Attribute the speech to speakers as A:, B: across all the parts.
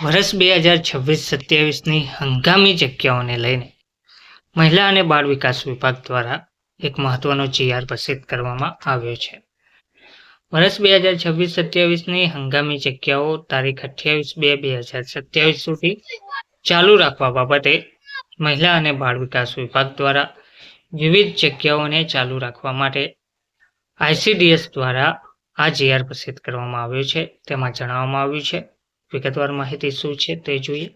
A: વર્ષ 2026-27ની હંગામી જગ્યાઓને લઈને મહિલા અને બાળ વિકાસ વિભાગ દ્વારા એક મહત્વનો GR પ્રસિદ્ધ કરવામાં આવ્યો છે. વર્ષ 2026-27ની હંગામી જગ્યાઓ તારીખ 28/2/2027 સુધી ચાલુ રાખવા બાબતે મહિલા અને બાળ વિકાસ વિભાગ દ્વારા વિવિધ જગ્યાઓને ચાલુ રાખવા માટે ICDS દ્વારા આ GR પ્રસિદ્ધ કરવામાં આવ્યો છે. તેમાં જણાવવામાં આવ્યું છે. વિગતવાર માહિતી શું છે તે જોઈએ.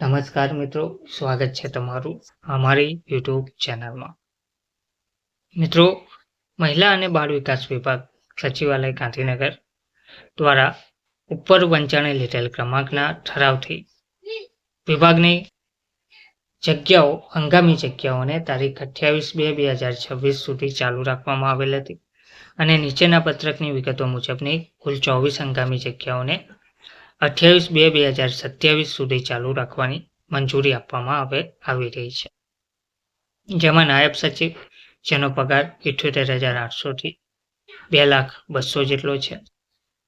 A: નમસ્કાર મિત્રો, સ્વાગત છે તમારું અમારી YouTube ચેનલમાં. મિત્રો, મહિલા અને બાળ વિકાસ વિભાગ સચિવાલય ગાંધીનગર દ્વારા ઉપર વંચાણે લીધેલ ક્રમાંકના ઠરાવથી વિભાગની જગ્યાઓ હંગામી જગ્યાઓને તારીખ 28/2/2026 સુધી ચાલુ રાખવામાં આવેલ હતી અને નીચેના પત્રકની વિગતો મુજબની કુલ 24 હંગામી જગ્યાઓને 28/2/2027 સુધી ચાલુ રાખવાની મંજૂરી આપવામાં આવી રહી છે. જેમાં નાયબ સચિવ, જેનો પગાર 78,800 થી 2,02,000 જેટલો છે,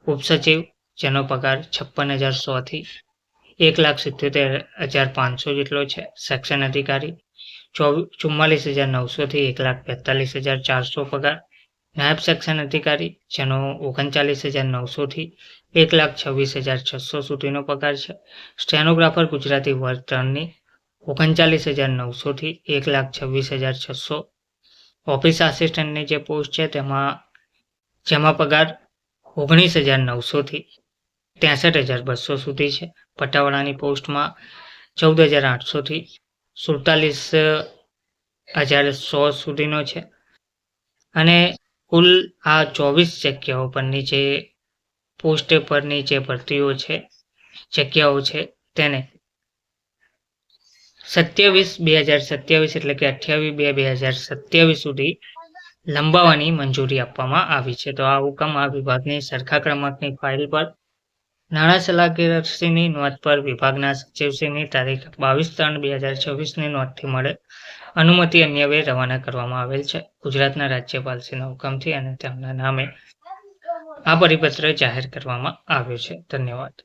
A: ઉપસચિવ, જેનો પગાર 56,100 થી 1,77,500 જેટલો છે, સેક્શન અધિકારી 44,900 થી 1,42,400 પગાર, નાયબ સેક્શન અધિકારી, જેનો 39,900 થી 1,26,600 સુધીનો પગાર છે, સ્ટેનોગ્રાફર ગુજરાતી વર્ગ 3ની 39,900 થી 1,26,600, ઓફિસ આસિસ્ટન્ટની જે પોસ્ટ છે જેમાં પગાર 19,900 થી 63,200 સુધી છે, પટાવાળાની પોસ્ટમાં 14,800 થી 47,100 સુધીનો છે અને કુલ આ 24 જગ્યાઓ પરની જે પોસ્ટ પરની જે ભરતીઓ છે, જગ્યાઓ છે, તેને 27/2027 એટલે કે 28/2/2027 સુધી લંબાવવાની મંજૂરી આપવામાં આવી છે. તો આ હુકમ આ વિભાગની સરખા ક્રમાંકની ફાઇલ પર નાણાં સલાહકારશ્રીની નોંધ પર વિભાગના સચિવશ્રીની તારીખ 22/3/2026ની નોંધથી મળે અનુમતિ અન્વયે રવાના કરવામાં આવેલ છે. ગુજરાતના રાજ્યપાલશ્રીના હુકમથી અને તેમના નામે આ પરિપત્ર જાહેર કરવામાં આવ્યો છે. ધન્યવાદ.